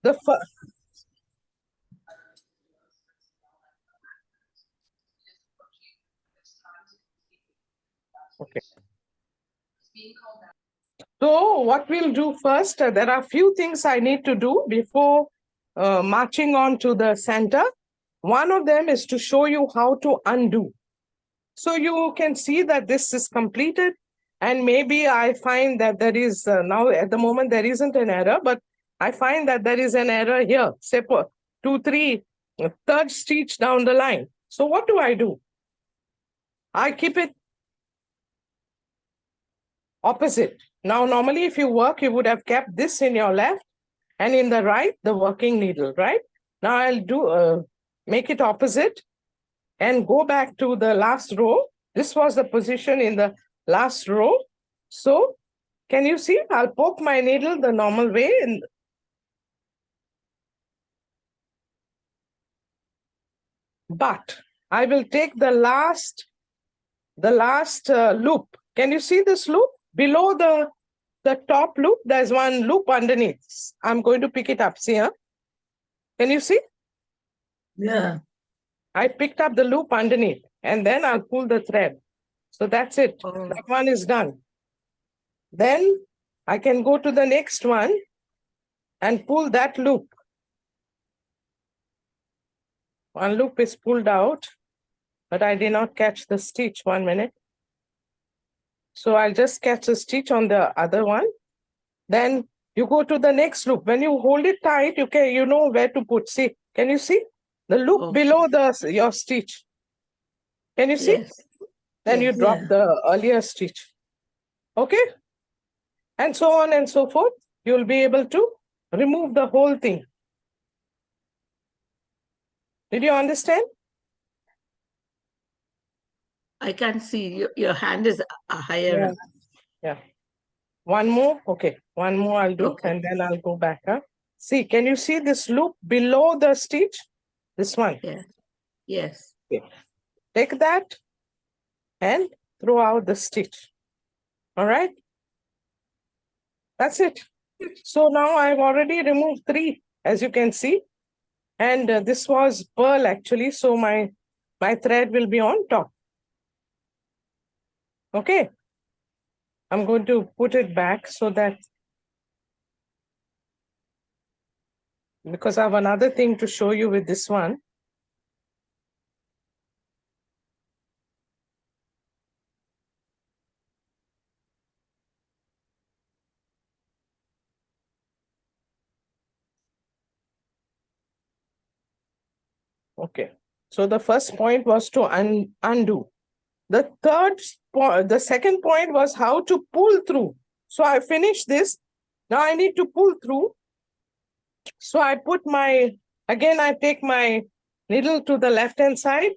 The first. Okay. So what we'll do first, there are a few things I need to do before marching on to the center. One of them is to show you how to undo. So you can see that this is completed, and maybe I find that there is, now at the moment there isn't an error, but I find that there is an error here, say for 2, 3, third stitch down the line. So what do? I keep it opposite. Now, normally if you work, you would have kept this in your left and in the right, the working needle, right? Now I'll make it opposite and go back to the last row. This was the position in the last row. So can you see? I'll poke my needle the normal way. But I will take the last loop. Can you see this loop? Below the top loop, there's one loop underneath. I'm going to pick it up. See, huh? Can you see? Yeah. I picked up the loop underneath, and then I'll pull the thread. So that's it. Oh. That one is done. Then I can go to the next one and pull that loop. One loop is pulled out, but I did not catch the stitch. 1 minute. So I'll just catch the stitch on the other one. Then you go to the next loop. When you hold it tight, you know where to put. See, can you see? The loop below your stitch. Can you see? Yes. Then Yes. you drop the earlier stitch. Okay? And so on and so forth. You'll be able to remove the whole thing. Did you understand? I can see your hand is higher. Yeah. One more. Okay. One more I'll do, Okay. and then I'll go back. Huh? See, can you see this loop below the stitch? This one. Yes. Yes. Okay. Take that and throw out the stitch. All right. That's it. So now I've already removed 3, as you can see. And this was pearl actually. So my thread will be on top. Okay. I'm going to put it back so that, because I have another thing to show you with this one. Okay. So the first point was to undo. The second point was how to pull through. So I finished this. Now I need to pull through. So I I take my needle to the left-hand side,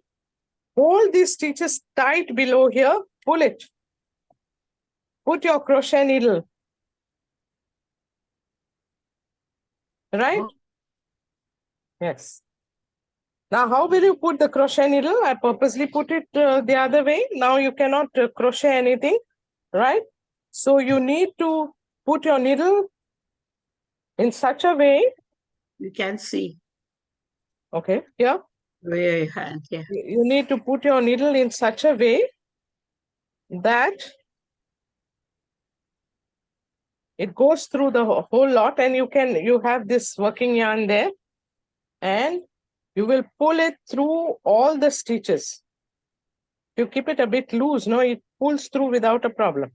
hold these stitches tight below here, pull it. Put your crochet needle. Right? Oh. Yes. Now, how will you put the crochet needle? I purposely put it the other way. Now you cannot crochet anything, right? So you need to put your needle in such a way. You can see. Okay, here. Where your hand, yeah. You need to put your needle in such a way that it goes through the whole lot, and you have this working yarn there, and you will pull it through all the stitches. You keep it a bit loose, no, it pulls through without a problem.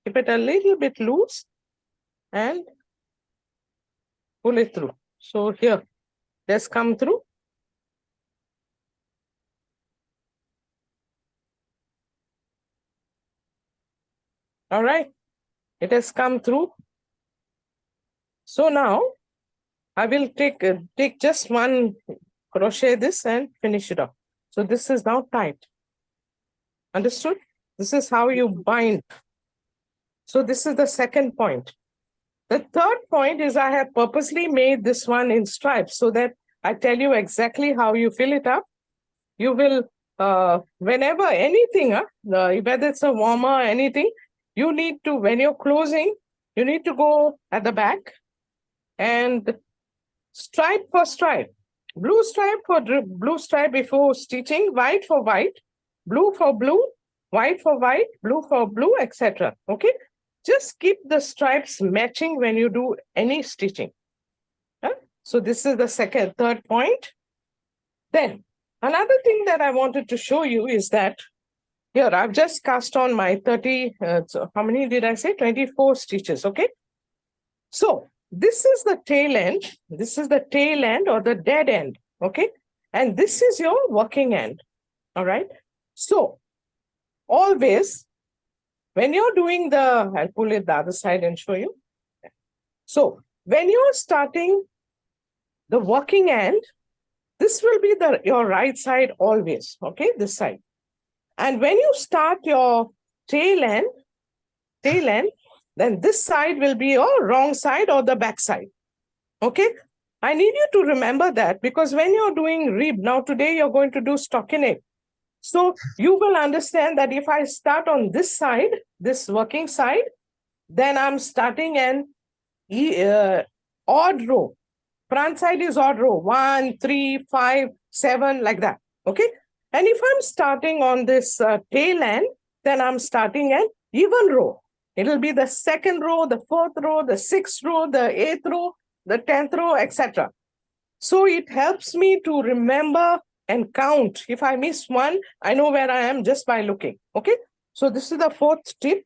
Keep it a little bit loose and pull it through. So here, just come through. All right, it has come through. So now I will take just one crochet this and finish it off. So this is now tight. Understood? This is how you bind. So this is the second point. The third point is I have purposely made this one in stripes so that I tell you exactly how you fill it up. You will, whenever anything, whether it's a warmer, anything, you need to, when you're closing, you need to go at the back and stripe for stripe. Blue stripe for blue stripe before stitching, white for white, blue for blue, white for white, blue for blue, etc. Okay, just keep the stripes matching when you do any stitching. So this is the third point. Then another thing that I wanted to show you is that here I've just cast on my 30, so how many did I say? 24 stitches, okay? So this is the tail end. This is the tail end or the dead end, okay? And this is your working end, all right? So always, when you're doing I'll pull it the other side and show you. So when you're starting the working end, this will be your right side always, okay? This side. And when you start your tail end, then this side will be your wrong side or the back side. Okay? I need you to remember that because when you're doing rib, now today you're going to do stockinette. So you will understand that if I start on this side, this working side, then I'm starting an odd row. Front side is odd row, 1, 3, 5, 7, like that. Okay? And if I'm starting on this tail end, then I'm starting an even row. It'll be the second row, the fourth row, the sixth row, the eighth row, the 10th row, etc. So it helps me to remember and count. If I miss one, I know where I am just by looking. Okay? So this is the fourth tip.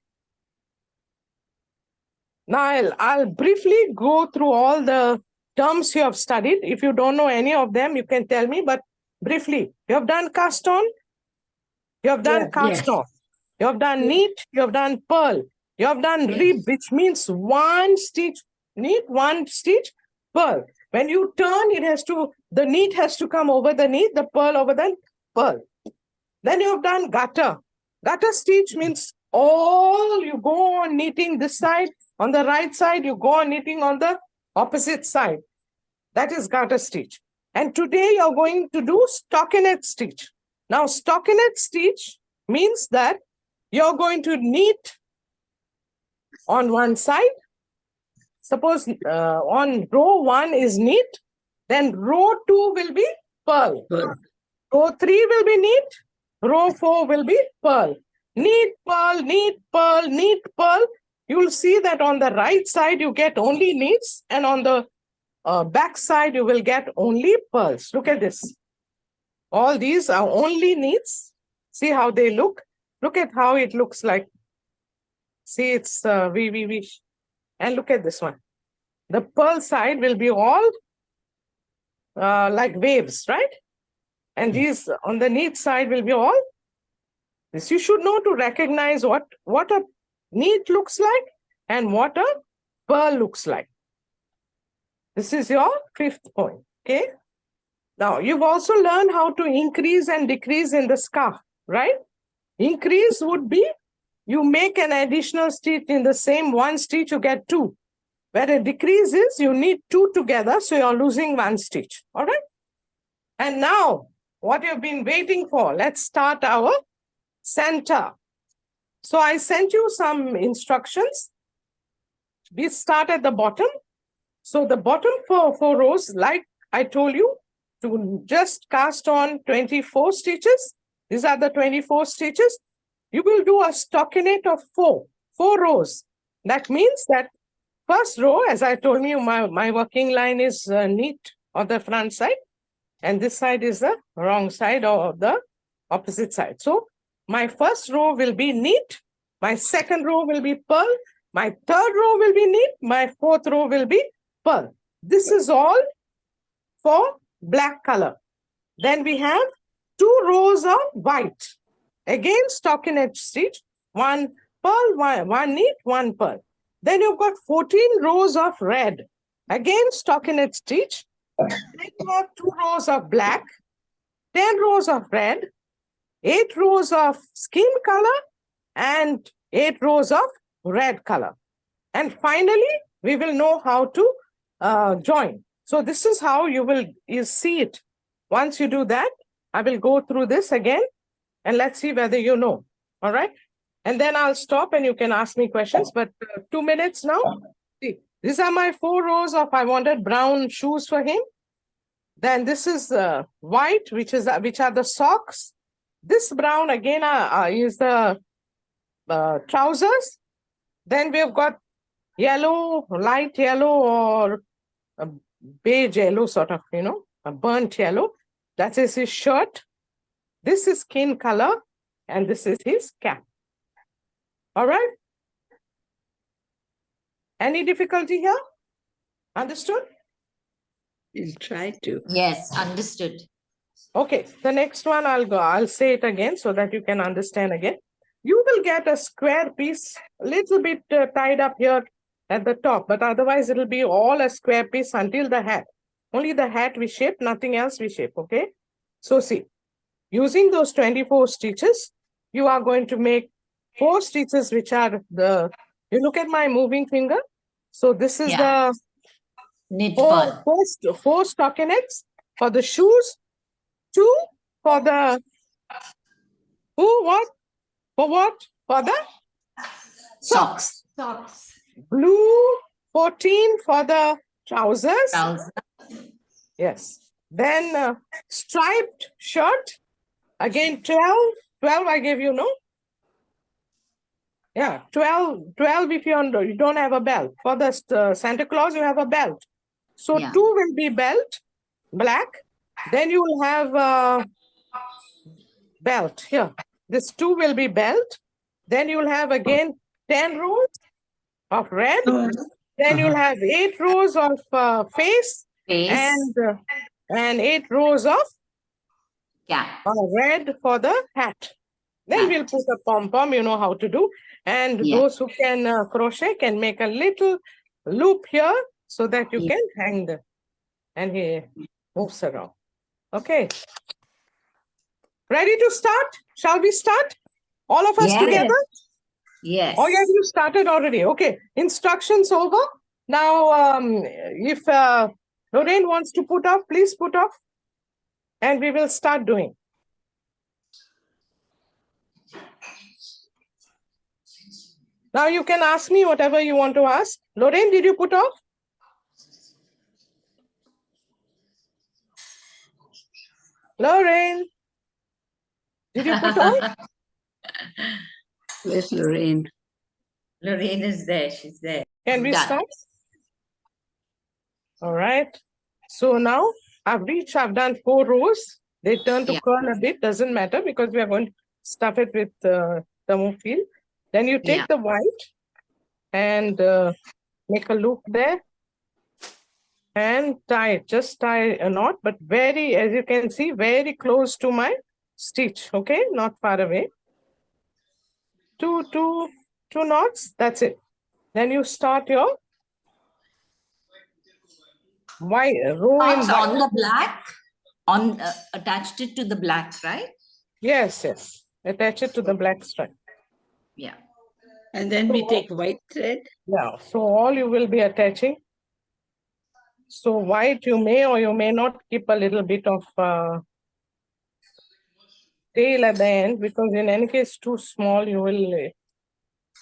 Now I'll briefly go through all the terms you have studied. If you don't know any of them, you can tell me, but briefly, you have done cast on, you have done cast off, you have done knit, you have done purl, you have done rib, which means one stitch knit, one stitch purl. When you turn, the knit has to come over the knit, the purl over the purl. Then you have done garter. Garter stitch means you go on knitting this side, on the right side, you go on knitting on the opposite side. That is garter stitch. And today you're going to do stockinette stitch. Now, stockinette stitch means that you're going to knit on one side. Suppose on row 1 is knit, then row 2 will be purl. Row 3 will be knit, row 4 will be purl. Knit, purl, knit, purl, knit, purl. You'll see that on the right side you get only knits, and on the back side you will get only purls. Look at this. All these are only knits. See how they look. Look at how it looks like. See, it's V. And look at this one. The purl side will be all like waves, right? And these on the knit side will be all this. You should know to recognize what a knit looks like and what a purl looks like. This is your 5th point, okay? Now, you've also learned how to increase and decrease in the scarf, right? Increase would be you make an additional stitch in the same one stitch, you get 2. Where a decrease is, you need 2 together, so you're losing 1 stitch, all right? And now, what you've been waiting for, let's start our center. So I sent you some instructions. We start at the bottom. So the bottom 4 rows, like I told you, to just cast on 24 stitches. These are the 24 stitches. You will do a stockinette of 4 rows. That means that first row, as I told you, my working line is knit on the front side, and this side is the wrong side or the opposite side. So my first row will be knit, my second row will be purl, my third row will be knit, my fourth row will be purl. This is all for black color. Then we have 2 rows of white. Again, stockinette stitch, 1 purl, 1 knit, 1 purl. Then you've got 14 rows of red. Again, stockinette stitch. Then you have 2 rows of black, 10 rows of red, 8 rows of skin color, and 8 rows of red color. And finally, we will know how to join. So this is how you see it. Once you do that, I will go through this again, and let's see whether you know. All right? And then I'll stop and you can ask me questions, but 2 minutes now. See, These are my 4 rows of, I wanted brown shoes for him. Then this is white, which are the socks. This brown again is the trousers. Then we've got yellow, light yellow, or a beige yellow, sort of, a burnt yellow. That is his shirt. This is skin color, and this is his cap. All right? Any difficulty here? Understood? We'll try to. Yes, understood. Okay, the next one I'll say it again so that you can understand again. You will get a square piece, a little bit tied up here at the top, but otherwise it'll be all a square piece until the hat. Only the hat we shape, nothing else we shape, okay? So see, using those 24 stitches, you are going to make 4 stitches, which are you look at my moving finger. So this is the Knit four purl. stockinettes for the shoes, 2 for the for the Socks. blue, 14 for the trousers. Trouser. Yes. Then striped shirt, again 12 I gave you, no? Yeah, 12 if you don't have a belt. For the Santa Claus, you have a belt. So Yeah. 2 will be belt, black. Then you will have belt here. This 2 will be belt. Then you will have again 10 rows of red. Then you'll have 8 rows of face Face. and 8 rows of Cap. red for the hat. Then we'll put a pom-pom, you know how to do. And Yeah. those who can crochet can make a little loop here so that you can hang them. And he moves around. Okay. Ready to start? Shall we start? All of us Yes. together? Yes. Oh, yeah, you started already. Okay. Instructions over. Now, if Lorraine wants to put off, please put off. And we will start doing. Now you can ask me whatever you want to ask. Lorraine, did you put off? Lorraine, did you put off? Where's Lorraine? Lorraine is there. She's there. Can we Done. start? All right. So now I've done 4 rows. They turn to curl a bit, doesn't matter because we are going to stuff it with thermophil. Then you take the white and make a loop there and tie it. Just tie a knot, but very, as you can see, very close to my stitch. Okay, not far away. Two knots. That's it. Then you start your white row in Knots white. on the black. Attached it to the black, right? Yes. Attach it to the black stripe. Yeah. And then we take white thread. Yeah. So all you will be attaching. So white you may or you may not keep a little bit of tail at the end because in any case too small you will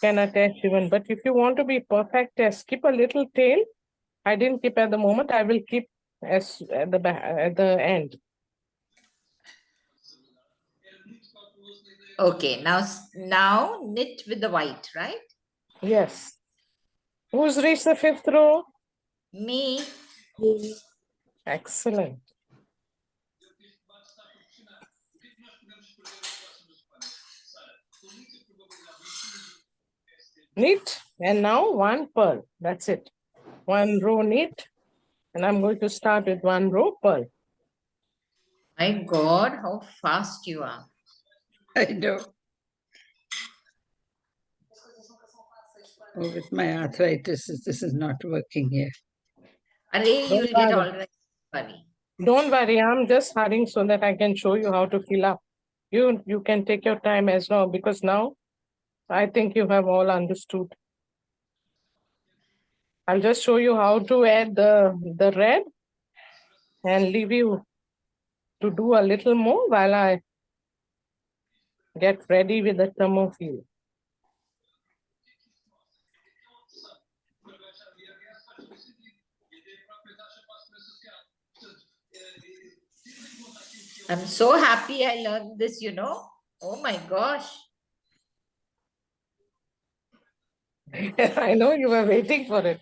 can attach even. But if you want to be perfect, keep a little tail. I didn't keep at the moment. I will keep as at the end. Okay. Now knit with the white, right? Yes. Who's reached the 5th row? Me. Excellent. Knit and now 1 purl. That's it. 1 row knit and I'm going to start with 1 row purl. My God, how fast you are. I know. Oh, with my arthritis, this is not working here. Array, you will get all right. Funny. Don't worry, I'm just hurrying so that I can show you how to fill up. You can take your time as well because now I think you have all understood. I'll just show you how to add the red and leave you to do a little more while I get ready with the thermophil. I'm so happy I learned this, you know. Oh my gosh. I know you were waiting for it.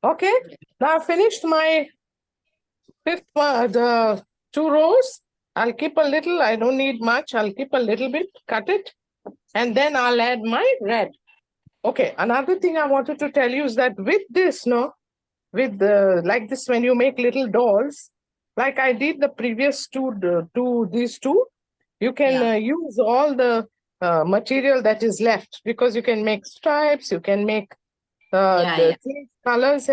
Okay, now I finished my fifth one, the 2 rows. I'll keep a little, I don't need much. I'll keep a little bit, cut it, and then I'll add my red. Okay, another thing I wanted to tell you is that with this, no, with the like this, when you make little dolls, like I did the previous these two, you can Yeah. use all the material that is left, because you can make stripes, you can make Yeah, the yeah. change colors,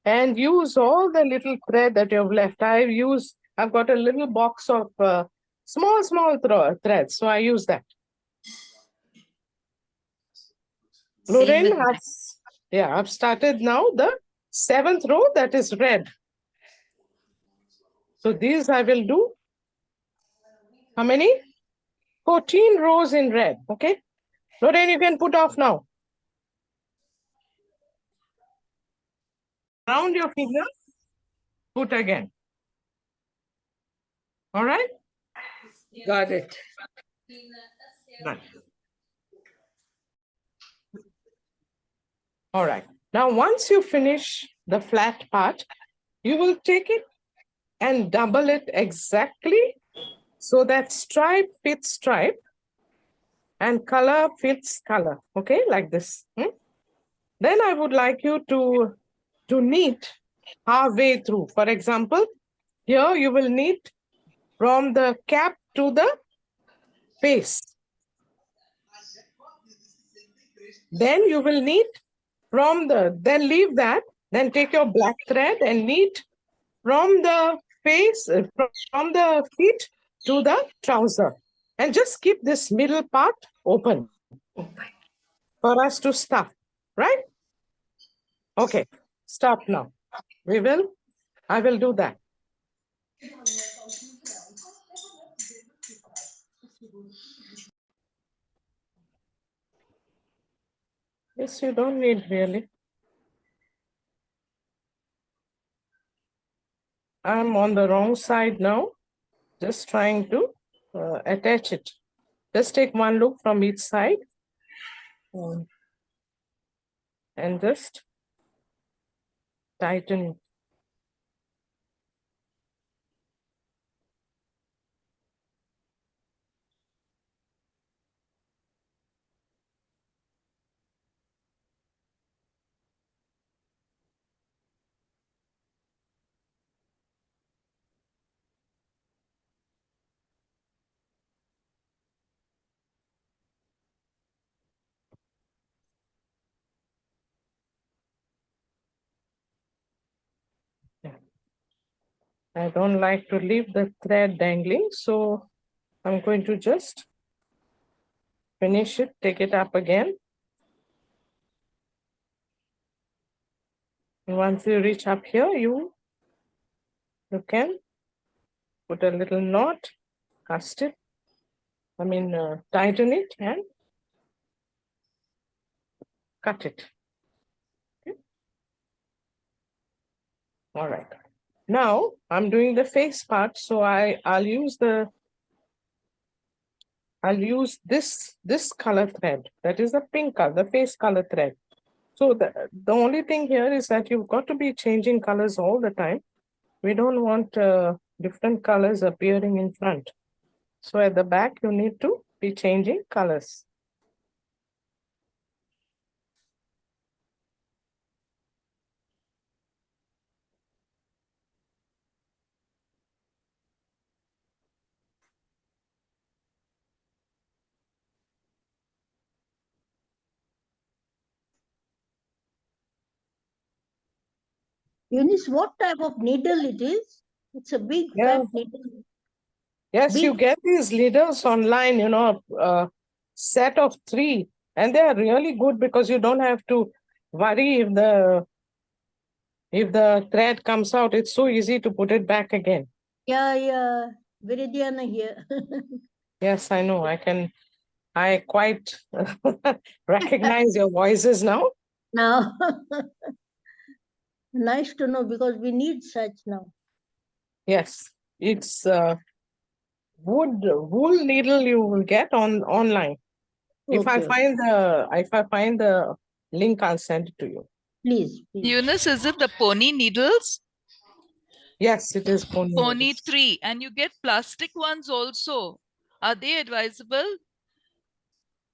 and use all the little thread that you've left. I've got a little box of small threads, so I use that. Same Lorraine with mine. has, yeah, I've started now the 7th row that is red. So these I will do. How many? 14 rows in red. Okay. Lorraine, you can put off now. Round your finger, put again. All right. Got it. Good. All right. Now, once you finish the flat part, you will take it and double it exactly so that stripe fits stripe and color fits color. Okay, like this. Then I would like you to knit halfway through. For example, here you will knit from the cap to the face. Then you will knit then leave that, then take your black thread and knit from the face, from the feet to the trouser. And just keep this middle part open for us to stuff, right? Okay, stop now. I will do that. Yes, you don't need really. I'm on the wrong side now. Just trying to attach it. Just take one look from each side. And just tighten it. I don't like to leave the thread dangling, so I'm going to just finish it, take it up again. And once you reach up here, you can put a little knot, cast it, tighten it and cut it. Okay. All right. Now I'm doing the face part, so I'll use this color thread. That is the pink color, the face color thread. So the only thing here is that you've got to be changing colors all the time. We don't want different colors appearing in front. So at the back, you need to be changing colors. Eunice, what type of needle it is? It's a big Yeah. fat needle. Yes, you Big. get these needles online, a set of 3, and they are really good because you don't have to worry if the thread comes out. It's so easy to put it back again. Yeah. Viridiana here. Yes, I know. I quite recognize your voices now. Now, nice to know because we need such now. Yes, it's wool needle you will get online. If I Okay. find the link, I'll send it to you. Please, please. Eunice, is it the pony needles? Yes, it is pony Pony needles. 3. And you get plastic ones also. Are they advisable?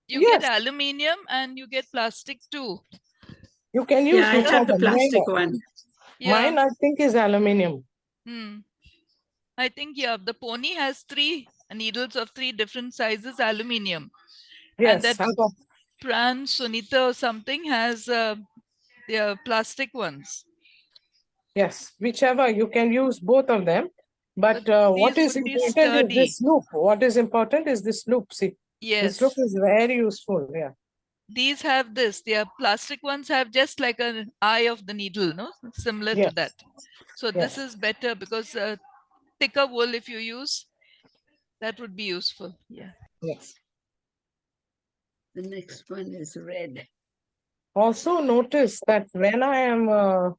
You Yes, get aluminium and you get plastic too. you can use Yeah, I have the whichever. plastic one. Yeah. Mine, I think, is aluminium. I think, yeah, the pony has 3 needles of 3 different sizes, aluminium. And Yes, that Pran Sunita or something has the plastic ones. yes, whichever. You can use both of them. But what these is would be important is sturdy. this loop. What is important is this loop. See, this loop Yes. is very useful. Yeah. These have this. The plastic ones have just like an eye of the needle, no? Similar to Yes. that. So this Yes. is better because thicker wool if you use, that would be useful. Yeah. Yes. The next one is red. Also notice that when I am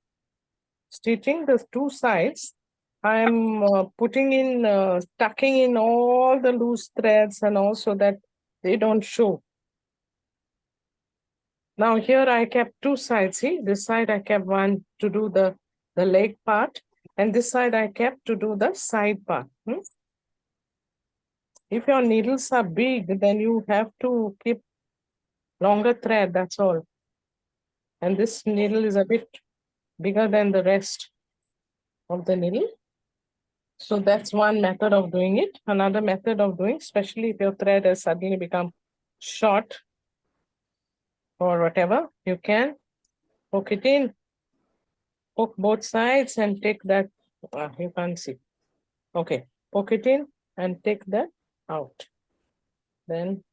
stitching the two sides, I'm putting in, tucking in all the loose threads and also that they don't show. Now here I kept two sides. See, this side I kept one to do the leg part, and this side I kept to do the side part. If your needles are big, then you have to keep longer thread, that's all. And this needle is a bit bigger than the rest of the needle. So that's one method of doing it. Another method of doing, especially if your thread has suddenly become short or whatever, you can poke it in, poke both sides and take that, you can't see. Okay, poke it in and take that out. Then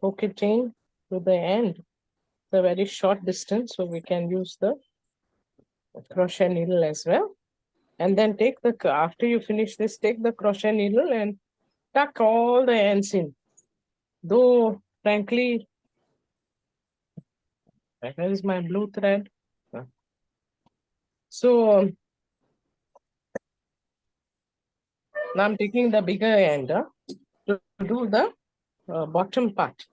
poke it in to the end. It's a very short distance, so we can use the crochet needle as well. And then take the, after you finish this, take the crochet needle and tuck all the ends in. Though, frankly, where is my blue thread? So now I'm taking the bigger end to do the bottom part.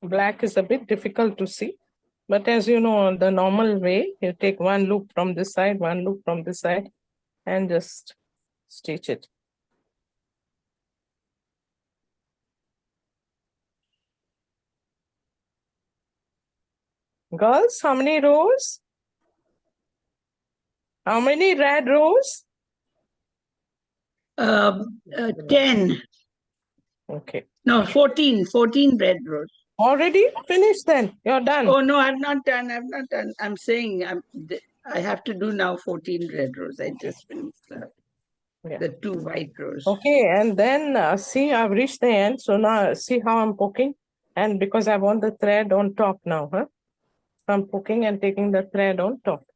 Black is a bit difficult to see, but as you know, the normal way, you take one loop from this side, one loop from this side, and just stitch it. Girls, how many rows? How many red rows? 10. Okay. No, 14 red rows. Already finished then? You're done. Oh, no, I've not done. I'm saying I have to do now 14 red rows. I just finished Yeah. the 2 white rows. Okay, and then see, I've reached the end. So now see how I'm poking. And because I want the thread on top now, huh? I'm poking and taking the thread on top.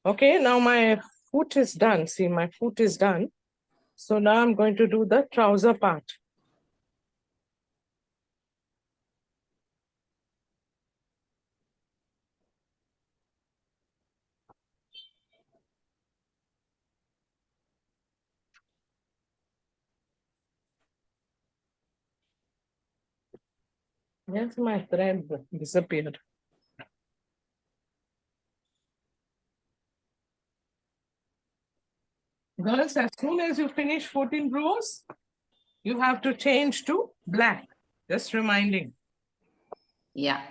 Okay, now my foot is done. See, my foot is done. So now I'm going to do the trouser part. Yes, my thread disappeared. Girls, as soon as you finish 14 rows, you have to change to black. Just reminding. Yeah.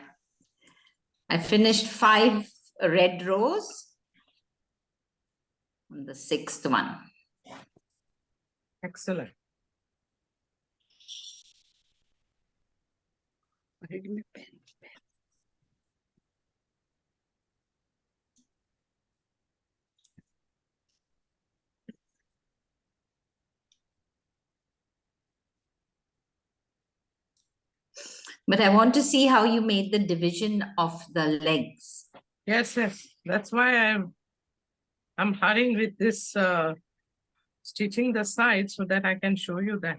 I finished 5 red rows on the 6th one. Excellent. Give me a pen. But I want to see how you made the division of the legs. Yes, yes. That's why I'm hurrying with this stitching the side so that I can show you that.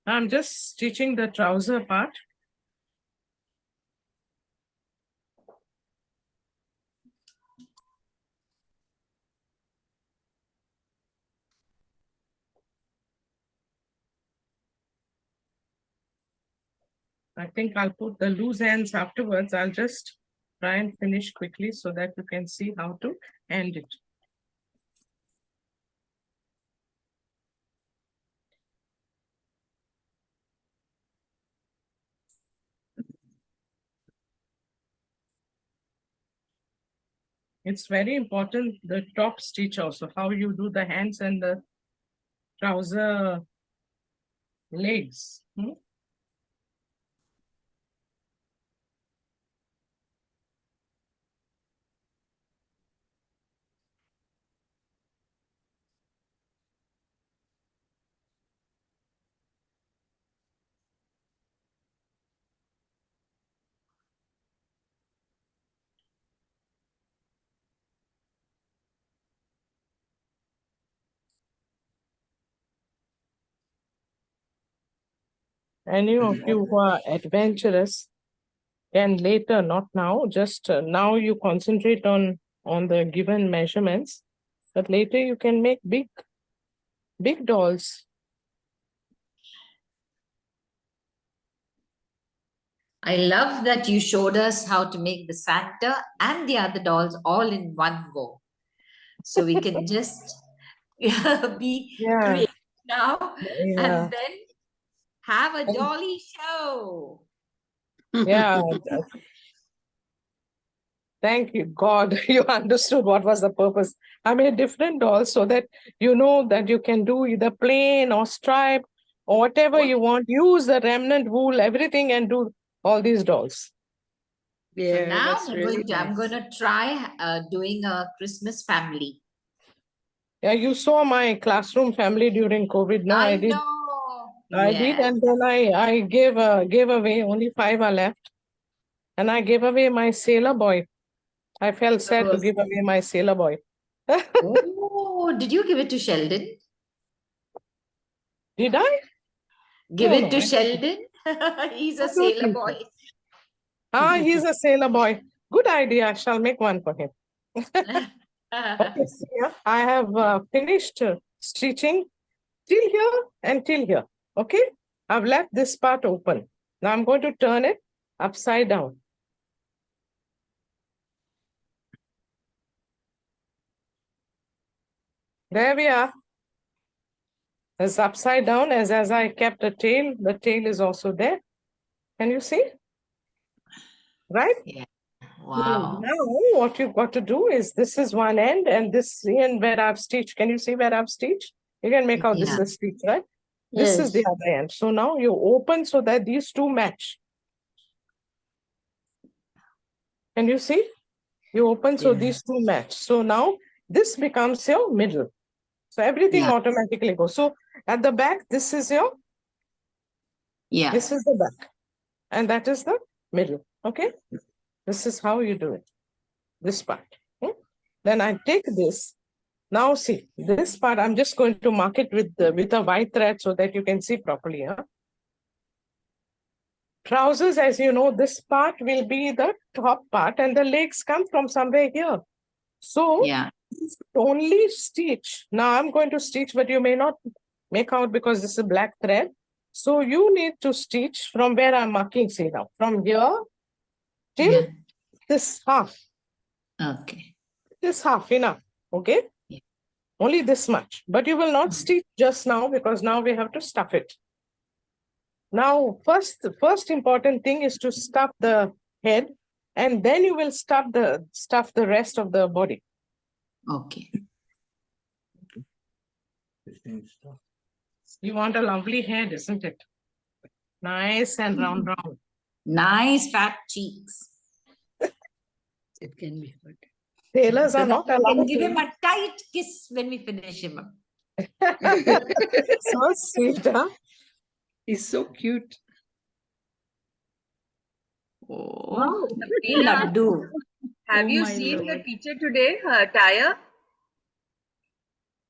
I'm just stitching the trouser part. I think I'll put the loose ends afterwards. I'll just try and finish quickly so that you can see how to end it. It's very important, the top stitch also, how you do the hands and the trouser legs. Any of you who are adventurous can later, not now, just now you concentrate on the given measurements, but later you can make big dolls. I love that you showed us how to make the Santa and the other dolls all in one go. So we can just be Yeah. creative now Yeah. and then have a dolly show. Yeah. Thank you, God. You understood what was the purpose. I made different dolls so that you know that you can do either plain or stripe or whatever you want. Use the remnant wool, everything, and do all these dolls. So Yeah, now that's really I'm nice. going to try doing a Christmas family. Yeah, you saw my classroom family during COVID. No, I did. know. I did, and then I gave away, only 5 are left, and I gave away my sailor boy. I felt sad to give away my sailor boy. Oh, did you give it to Sheldon? Did I? Give No, it no, to I Sheldon? He's I a don't sailor think so. boy. He's a sailor boy. Good idea. I shall make one for him. Okay, see here. I have finished stitching till here and till here. Okay, I've left this part open. Now I'm going to turn it upside down. There we are. It's upside down as I kept a tail. The tail is also there. Can you see? Right? Yeah. So Wow. now what you've got to do is this is one end and this end where I've stitched. Can you see where I've stitched? You can make out this is a stitch, right? This is the Yes. other end. So now you open so that these two match. Can you see? You open so Yeah. these two match. So now this becomes your middle. So everything automatically goes. So at the back, this is your, this is the back. And that is the middle. Okay? This is how you do it. This part. Then I take this. Now see, this part I'm just going to mark it with a white thread so that you can see properly. Trousers, as you know, this part will be the top part and the legs come from somewhere here. So only stitch. Now I'm going to stitch, but you may not make out because this is a black thread. So you need to stitch from where I'm marking, see now, from here till this half. Okay. This half enough. Okay. Yeah. Only this much. But you will not stitch just now because now we have to stuff it. Now, the first important thing is to stuff the head, and then you will stuff the rest of the body. Okay. You want a lovely head, isn't it? Nice and round. Nice fat cheeks. It can be good. Tailors So are that not we can allowed give him to. a tight kiss when we finish him up. So sweet, huh? He's so cute. Oh, Sabrina, laddu. have Oh you my seen the Lord. teacher today, her attire?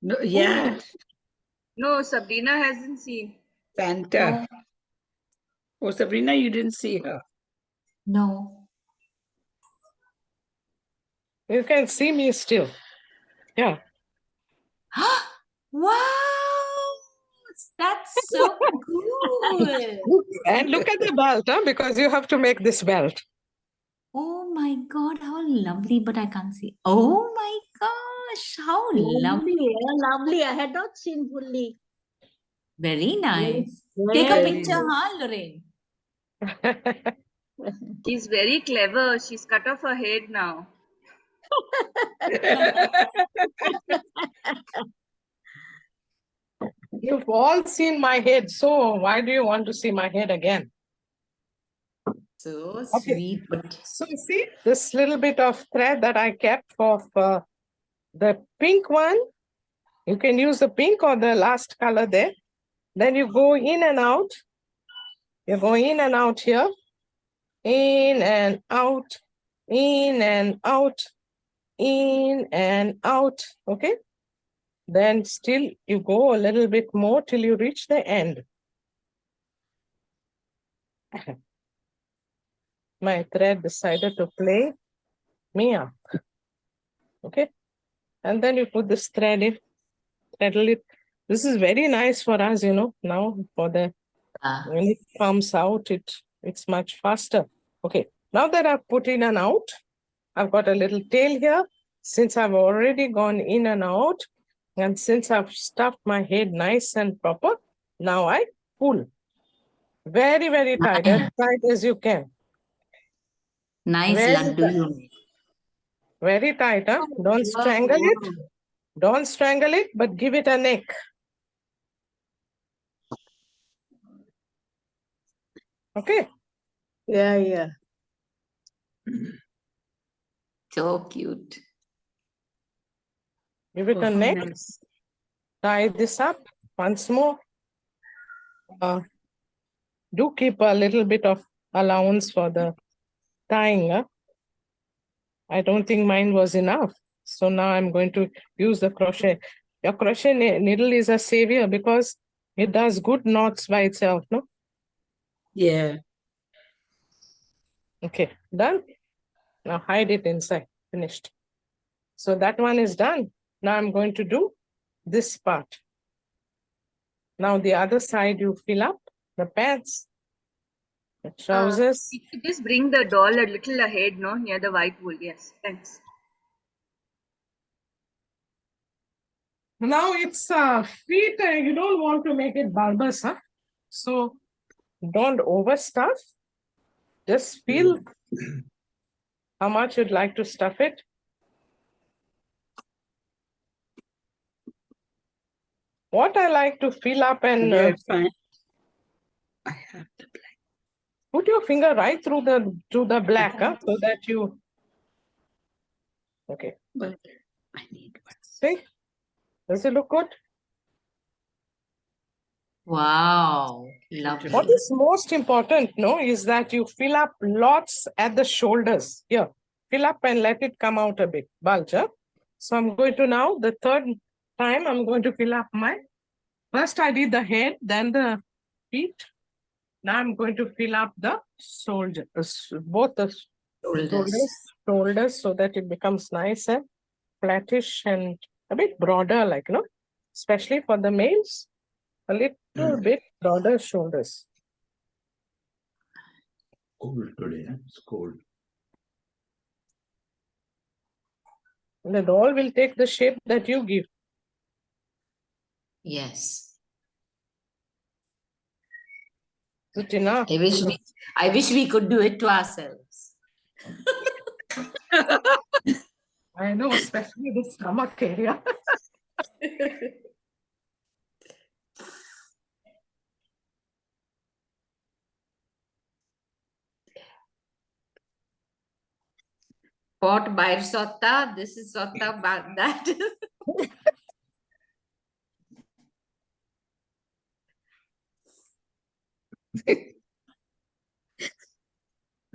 No, yeah, No, Sabrina hasn't seen. Santa. No, Oh, Sabrina, you didn't see her. no. You can see me still. Yeah. Wow, that's so cool. And look at the belt, huh? Because you have to make this belt. Oh my God, how lovely, but I can't see. Oh my gosh, how lovely. Lovely, lovely. I had not seen fully. Very nice. Very Take a Very picture, nice. huh, Lorraine? She's very clever. She's cut off her head now. You've all seen my head, so why do you want to see my head again? So Okay. sweet. But So see this little bit of thread that I kept of the pink one. You can use the pink or the last color there. Then you go in and out. You go in and out here. In and out. In and out. In and out. Okay. Then still you go a little bit more till you reach the end. My thread decided to play me up. Okay. And then you put this thread in, threadle it. This is very nice for us, you know, now for the, when it comes out, it's much faster. Okay. Now that I've put in and out, I've got a little tail here. Since I've already gone in and out, and since I've stuffed my head nice and proper, now I pull. Very, very tight, as tight as you can. nice Very laddu tight. you made. Very tight, huh? Don't strangle it. Don't strangle it, but give it a neck. Okay. Yeah, yeah. So cute. Give it Oh, a how neck. nice. Tie this up once more. Do keep a little bit of allowance for the tying. Huh? I don't think mine was enough. So now I'm going to use the crochet. Your crochet needle is a savior because it does good knots by itself, no? Yeah. Okay, done. Now hide it inside. Finished. So that one is done. Now I'm going to do this part. Now the other side you fill up the pants, the trousers. You could just bring the doll a little ahead, no, near the white wool. Yes, thanks. Now it's feet. You don't want to make it bulbous, huh? So don't overstuff. Just feel how much you'd like to stuff it. What I like to fill up and Yeah, fine. I have the black. put your finger right through the black, huh? So that you. Okay. But I need one. See? Does it look good? Wow, What lovely. is most important, no, is that you fill up lots at the shoulders. Here, fill up and let it come out a bit, bulge. Huh? So I'm going to now, the third time, I'm going to fill up my, first I did the head, then the feet. Now I'm going to fill up the shoulder, both the shoulders, so that it becomes nice and flattish and a bit broader, like, you know, especially for the males, a little bit broader shoulders. Cold today, huh? It's cold. The doll will take the shape that you give. Yes. Good enough. I wish we could do it to ourselves. I know, especially the stomach area. Pot by Sotta, this is Sotta, that.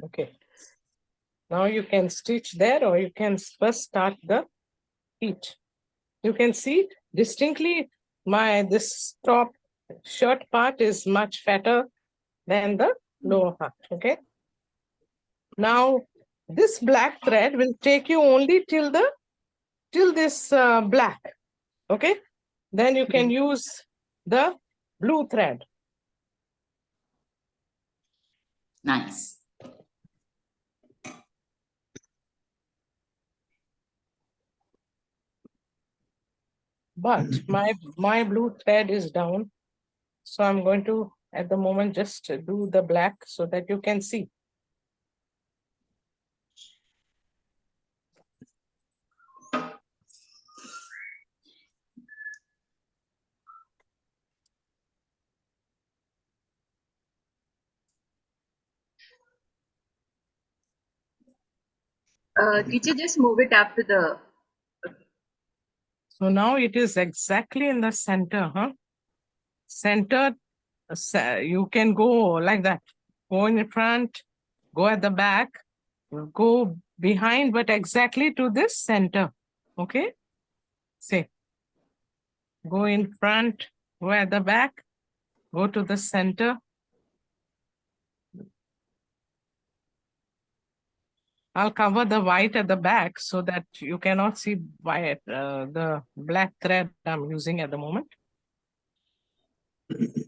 Okay. Now you can stitch there, or you can first start the feet. You can see distinctly this top shirt part is much fatter than the lower part. Okay. Now this black thread will take you only till this black. Okay. Then you can use the blue thread. Nice. But my blue thread is down. So I'm going to, at the moment, just do the black so that you can see. Teacher, just move it up to the. So now it is exactly in the center, huh? Center, you can go like that. Go in the front, go at the back, go behind, but exactly to this center. Okay? Say, go in front, go at the back, go to the center. I'll cover the white at the back so that you cannot see white, the black thread I'm using at the moment. If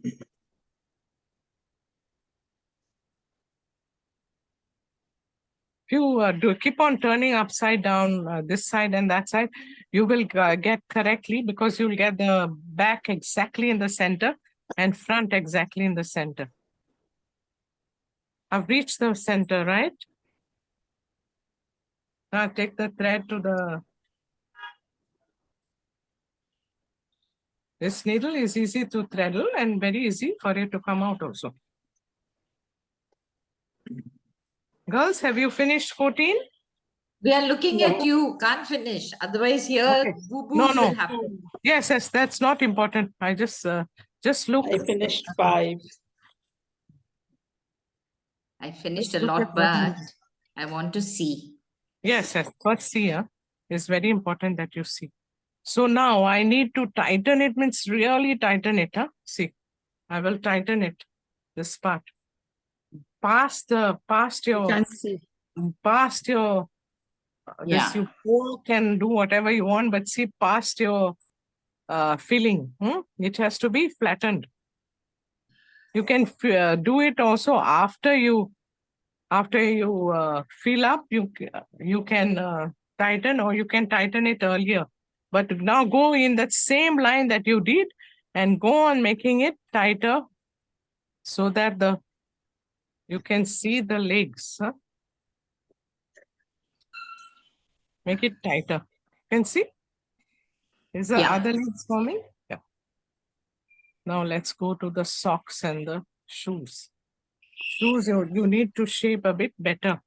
you keep on turning upside down this side and that side, you will get correctly, because you'll get the back exactly in the center and front exactly in the center. I've reached the center, right? Now take the thread to the... This needle is easy to threadle and very easy for it to come out also. Girls, have you finished 14? We are looking at you. Can't finish. Otherwise, here, Okay. boo-boos will happen. Yes, that's not important. I just look. I finished 5. I finished a Look at lot, what but I want to see. Yes, first see, it's very important that you see. So now I need to tighten it, means really tighten it. See, I will tighten it, this part. Past your, Can't see. this you can do whatever you want, but see past your filling. It has to be flattened. You can do it also after you fill up, you can tighten, or you can tighten it earlier. But now go in that same line that you did and go on making it tighter so that you can see the legs. Make it tighter. You can see? Is the other legs forming? Yeah. Now let's go to the socks and the shoes. Shoes you need to shape a bit better.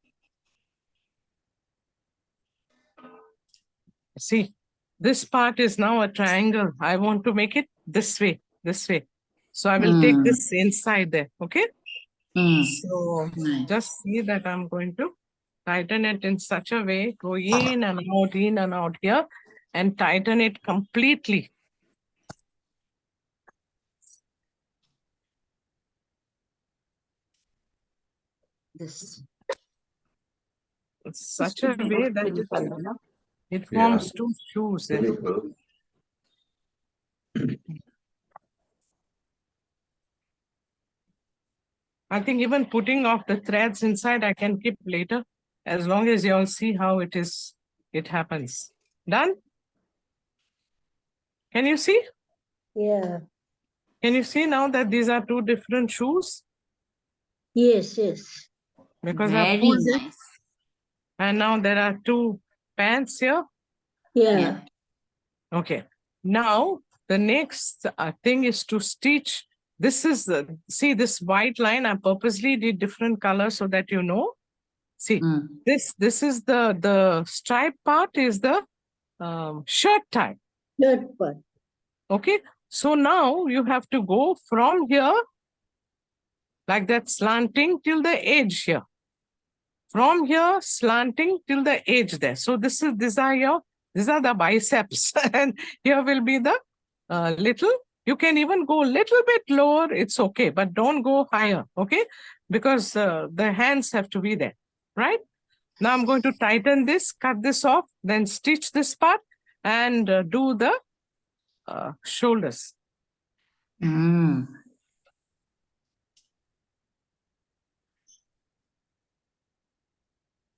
See, this part is now a triangle. I want to make it this way. So I will take this inside there, okay? So just see that I'm going to tighten it in such a way, go in and out here, and tighten it completely. This. It's such a way that it forms two shoes. Beautiful. I think even putting off the threads inside, I can keep later, as long as you all see how it happens. Done? Can you see? Yeah. Can you see now that these are two different shoes? Yes. Because I Very pulled it, nice. and now there are two pants here. Yeah. Okay. Now the next thing is to stitch. This is see this white line. I purposely did different colors so that you know. See, this is the stripe part is the shirt type. Third part. Okay. So now you have to go from here like that, slanting till the edge here. From here, slanting till the edge there. So these are the biceps, and here will be the little. You can even go a little bit lower. It's okay, but don't go higher. Okay, because the hands have to be there, right? Now I'm going to tighten this, cut this off, then stitch this part, and do the shoulders. Mm.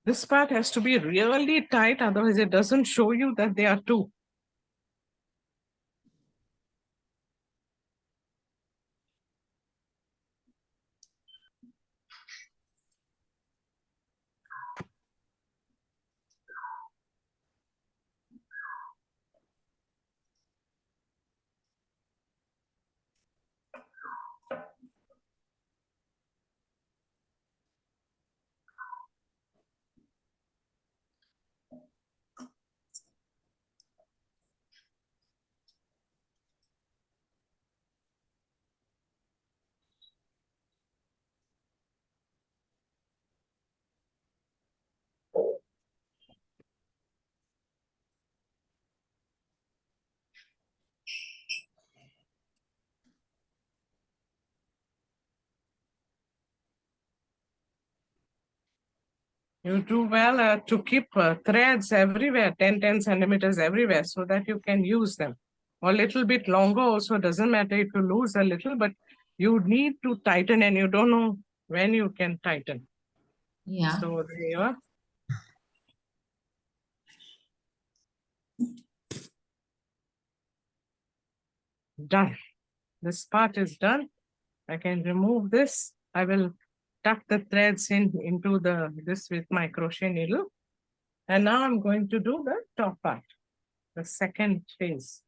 This part has to be really tight, otherwise it doesn't show you that they are two. You do well to keep threads everywhere, 10 centimeters everywhere, so that you can use them. Or a little bit longer also, doesn't matter if you lose a little, but you need to tighten and you don't know when you can tighten. Yeah. So there you are. Done. This part is done. I can remove this. I will tuck the threads into this with my crochet needle. And now I'm going to do the top part, the second phase.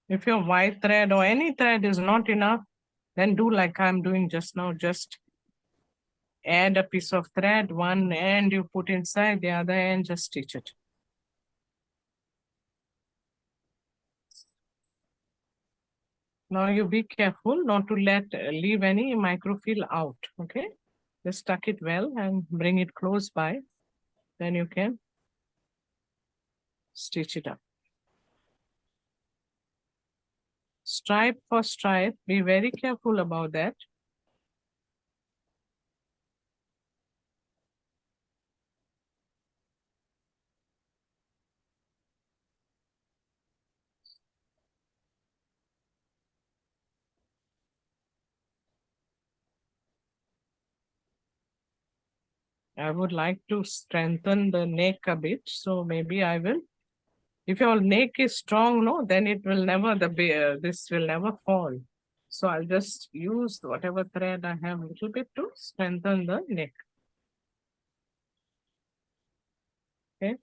If your white thread or any thread is not enough, then do like I'm doing just now. Just add a piece of thread, one end you put inside, the other end just stitch it. Now you be careful not to leave any microfill out, okay? Just tuck it well and bring it close by. Then you can stitch it up. Stripe for stripe, be very careful about that. I would like to strengthen the neck a bit, so maybe I will. If your neck is strong, no, then it will never, this will never fall. So I'll just use whatever thread I have a little bit to strengthen the neck. Okay.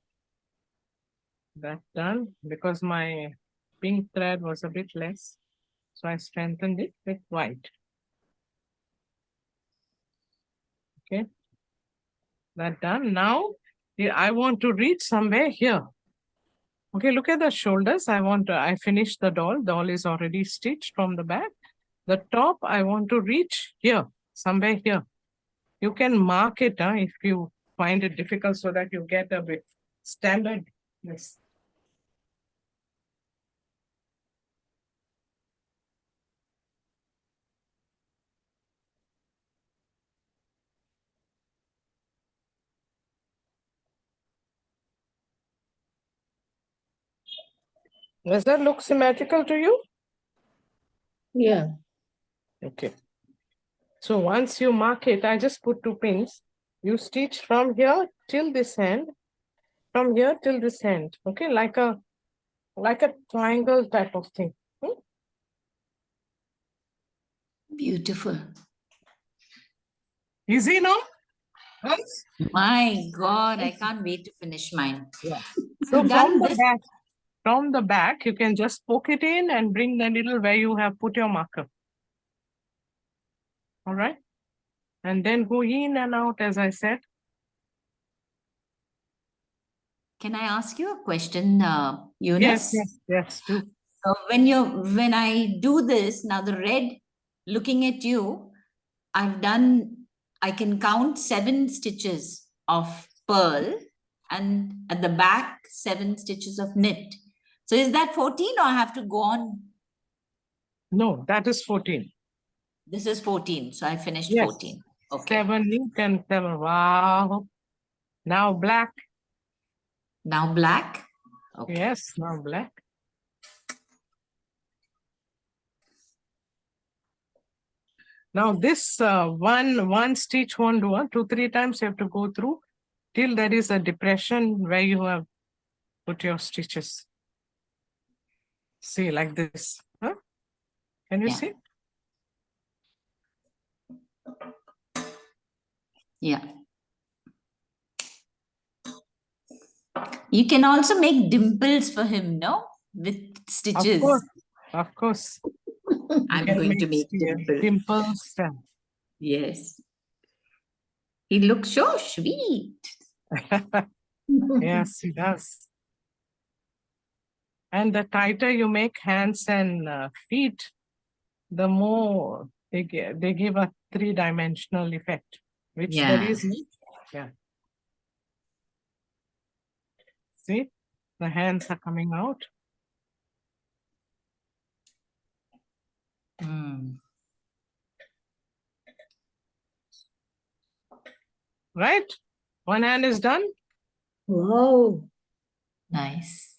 That's done because my pink thread was a bit less. So I strengthened it with white. Okay. That done. Now I want to reach somewhere here. Okay, look at the shoulders. I finished the doll. Doll is already stitched from the back. The top, I want to reach here, somewhere here. You can mark it if you find it difficult so that you get a bit standard. Yes. Does that look symmetrical to you? Yeah. Okay. So once you mark it, I just put 2 pins. You stitch from here till this end, from here till this end. Okay, like a like a triangle type of thing. Beautiful. Easy now? Hans? My God, I can't wait to finish mine. Yeah. So I've from done the this. back, you can just poke it in and bring the needle where you have put your marker. All right. And then go in and out, as I said. Can I ask you a question, Eunice? Yes, do. So when I do this, now the red looking at you, I can count 7 stitches of purl and at the back 7 stitches of knit. So is that 14 or I have to go on? No, that is 14. This is 14. So I finished Yes. 14. Okay. 7 knit and 7. Wow. Now black. Now black. Okay. Yes, now black. Now this one stitch won't do. 2-3 times you have to go through till there is a depression where you have put your stitches. See, like this. Huh? Can you Yeah. see? Yeah. You can also make dimples for him, no? With stitches. Of course. I'm can going to make dimples. Dimples. Yes. He looks so sweet. Yes, he does. And the tighter you make hands and feet, the more they give a 3-dimensional effect, which there Yeah. is. Yeah. See, the hands are coming out. Mm. Right? One hand is done. Wow. Nice.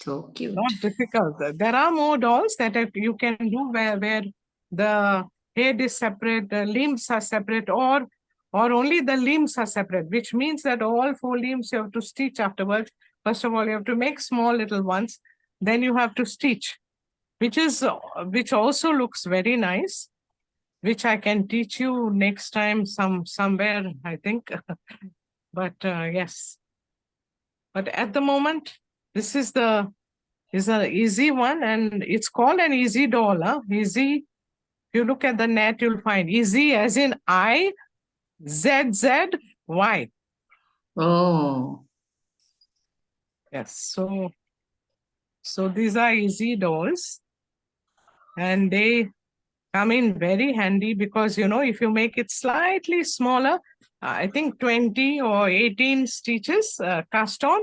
So cute. Not difficult. There are more dolls that you can do where the head is separate, the limbs are separate, or only the limbs are separate, which means that all 4 limbs you have to stitch afterwards. First of all, you have to make small little ones, then you have to stitch, which also looks very nice, which I can teach you next time somewhere, I think. But yes. But at the moment, this is an easy one, and it's called an easy doll. Huh? Easy. If you look at the net, you'll find easy as in I-Z-Z-Y. Oh. Yes. So these are easy dolls, and they come in very handy because, if you make it slightly smaller, I think 20 or 18 stitches cast on,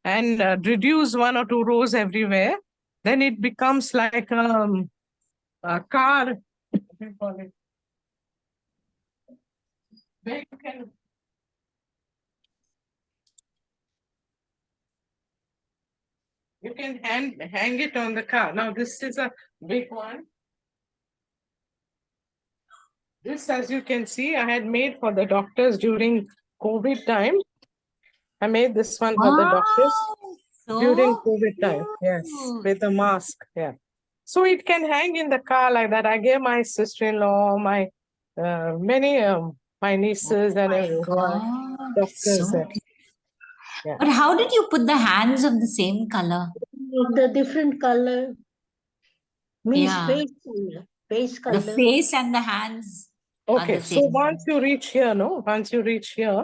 and reduce 1 or 2 rows everywhere, then it becomes like a car. What do you call it? Where you can hang it on the car. Now this is a big one. This, as you can see, I had made for the doctors during COVID time. I made this one for the doctors during COVID time. Yes, with a mask. Yeah. So it can hang in the car like that. I gave my sister-in-law, my many my nieces and everyone. Doctors. So Yeah. But how did you put the hands of the same color? The different color means Yeah. face color. Face color. The face and the hands are Okay, the so same. once you reach here,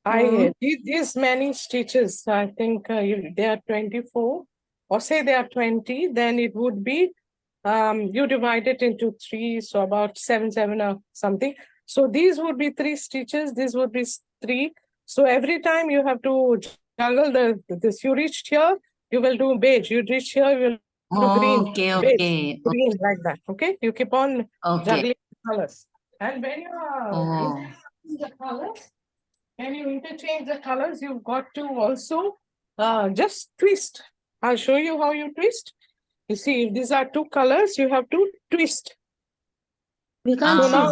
I did these many stitches. I think they are 24, or say they are 20, then it would be, you divide it into 3, so about 7 or something. So these would be 3 stitches, this would be 3. So every time you have to juggle this. You reached here, you will do beige. You reach here, you will do green, beige, green, like that. Okay, you keep on juggling colors. And when you are the colors, when you interchange the colors, you've got to also just twist. I'll show you how you twist. You see, if these are 2 colors, you have to twist. We can't So see. now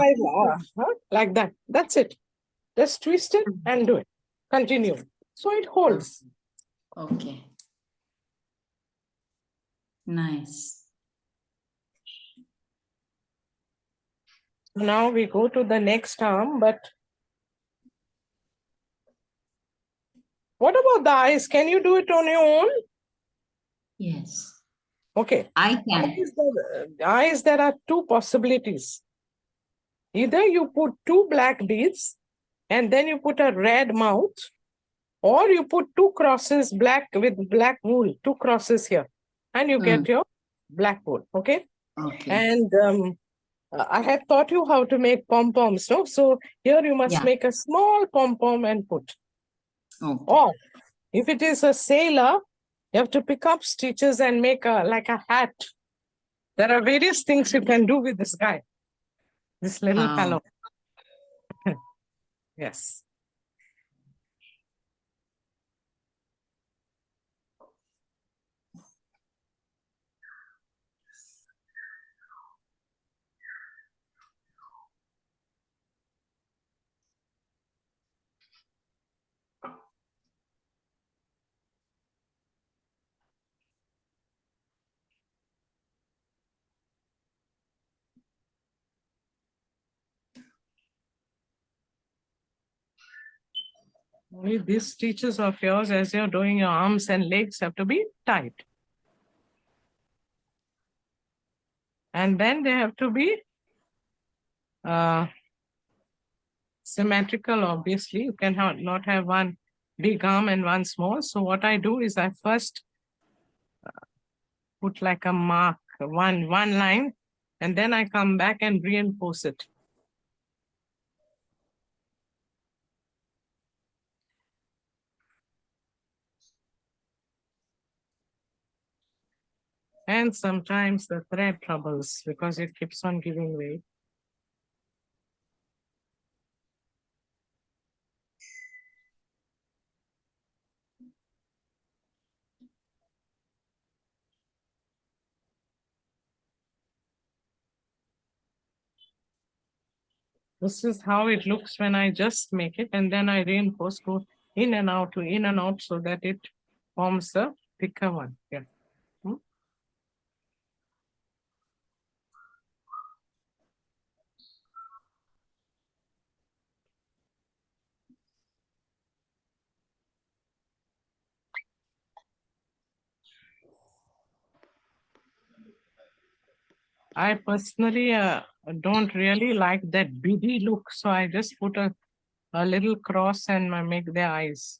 like that. That's it. Just twist it and do it. Continue. So it holds. Okay. Nice. Now we go to the next arm, but what about the eyes? Can you do it on your own? Yes, Okay. I can. Eyes, there are two possibilities. Either you put two black beads and then you put a red mouth, or you put two crosses black with black wool, two crosses here, and you get your black wool. Okay. Okay. And I had taught you how to make pom-poms, no? So here you must Yeah. make a small pom-pom and put. Okay. Or if it is a sailor, you have to pick up stitches and make like a hat. There are various things you can do with this guy, this little Wow. fellow. Yes. Only these stitches of yours, as you're doing your arms and legs, have to be tight. And then they have to be symmetrical, obviously. You cannot not have one big arm and one small. So what I do is I first put like a mark, one line, and then I come back and reinforce it. And sometimes the thread troubles because it keeps on giving way. This is how it looks when I just make it, and then I reinforce, go in and out to in and out so that it forms a thicker one. Yeah. I personally don't really like that beady look, so I just put a little cross and I make their eyes.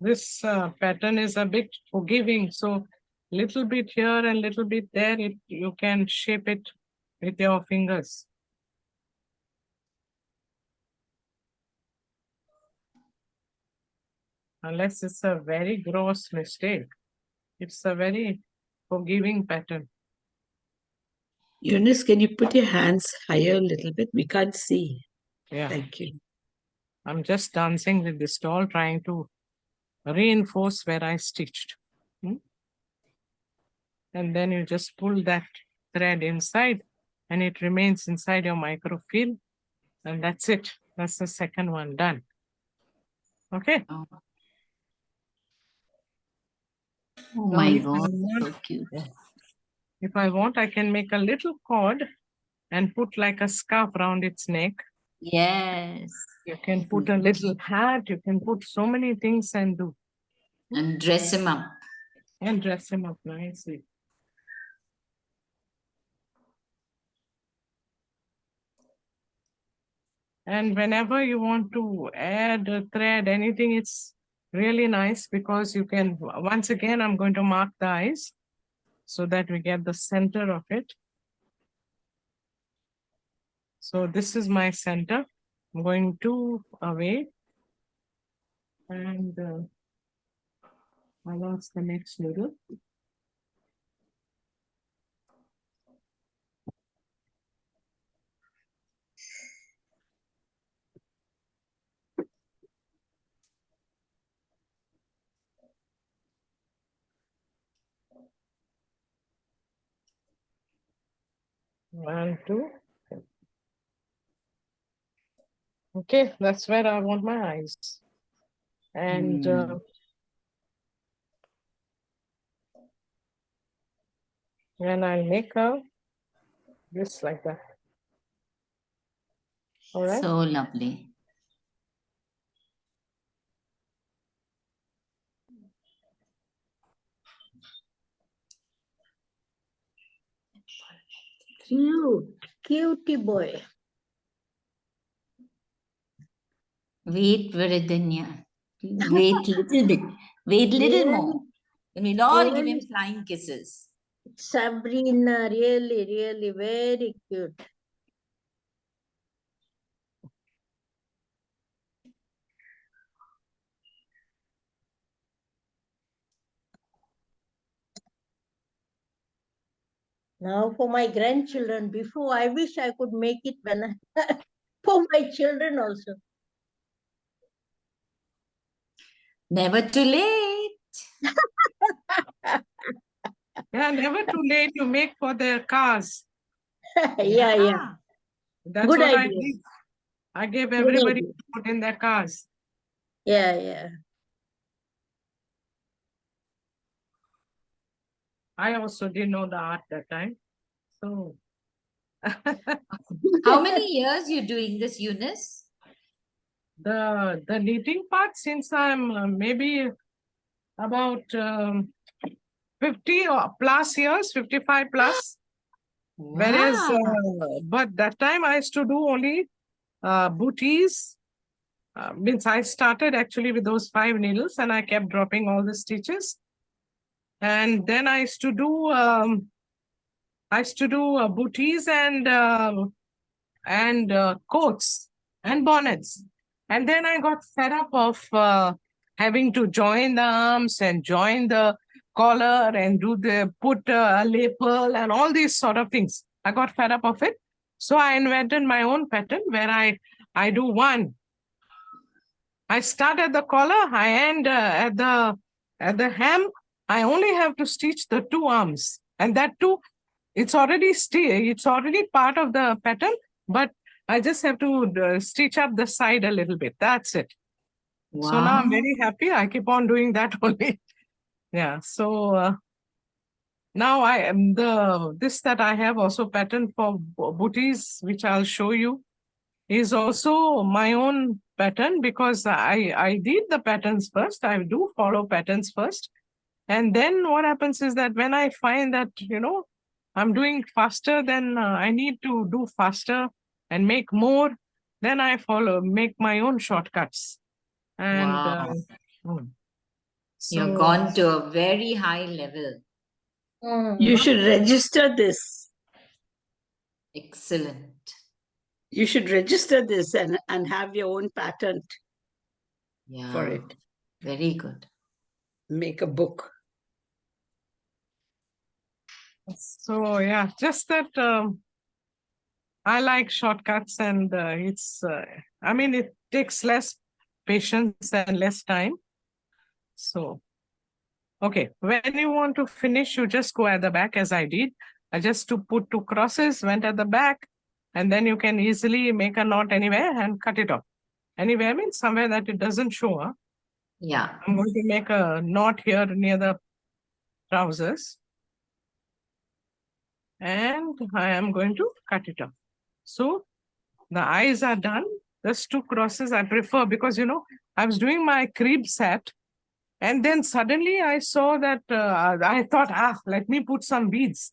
This pattern is a bit forgiving, so little bit here and little bit there, you can shape it with your fingers. Unless it's a very gross mistake. It's a very forgiving pattern. Eunice, can you put your hands higher a little bit? We can't see. Yeah. Thank you. I'm just dancing with this doll, trying to reinforce where I stitched. And then you just pull that thread inside and it remains inside your microfill. And that's it. That's the second one done. Okay. Oh Now, my if I God, want- so cute. If I want, I can make a little cord and put like a scarf around its neck. Yes. You can put a little hat. You can put so many things and do. And dress him up. And dress him up nicely. And whenever you want to add a thread, anything, it's really nice because you can, once again, I'm going to mark the eyes so that we get the center of it. So this is my center. I'm going 2 away. And I lost the next needle. One, two. Okay, that's where I want my eyes. And then I'll make a this like that. All right. So lovely. Cutie boy. Wait, Viridanya. Wait little bit. Wait little Really? more. And we'll all give him Really? flying kisses. Sabrina, really, really very cute. Now for my grandchildren, before I wish I could make it when for my children also. Never too late. Yeah, never too late to make for their cars. Yeah. That's Good what I idea. did. I gave Good everybody idea. to put in their cars. Yeah. I also didn't know the art that time. So How many years you doing this, Eunice? the knitting part, since I'm maybe about 50 or plus years, 55 plus. Whereas, Wow. but that time I used to do only booties. Means I started actually with those 5 needles and I kept dropping all the stitches. And then I used to do booties and coats and bonnets. And then I got fed up of having to join the arms and join the collar and put a lapel and all these sort of things. I got fed up of it. So I invented my own pattern where I do one. I start at the collar, I end at the hem. I only have to stitch the 2 arms, and that too, it's already part of the pattern, but I just have to stitch up the side a little bit. That's it. So now I'm Wow. very happy. I keep on doing that only. Yeah. So now I am this that I have also pattern for booties, which I'll show you, is also my own pattern because I did the patterns first. I do follow patterns first. And then what happens is that when I find that, I'm doing faster, then I need to do faster and make more. Then I make my own shortcuts. And Wow. You've so gone to a very high level. You should register this. Excellent. You should register this and have your own patent Yeah. for it. Very good. Make a book. So yeah, just that I like shortcuts and it takes less patience and less time. So, okay, when you want to finish, you just go at the back as I did. I just put 2 crosses, went at the back, and then you can easily make a knot anywhere and cut it off. Anywhere means somewhere that it doesn't show. Huh? Yeah. I'm going to make a knot here near the trousers. And I am going to cut it off. So the eyes are done. Just 2 crosses I prefer because, I was doing my crib set. And then suddenly I saw that I thought, let me put some beads.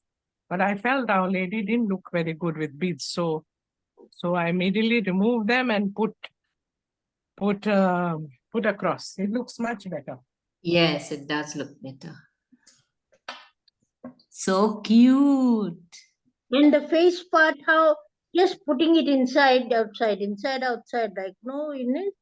But I felt Our Lady didn't look very good with beads. So So I immediately remove them and put across. It looks much better. Yes, it does look better. So cute. And the face part, how just putting it inside, outside, like no, in it.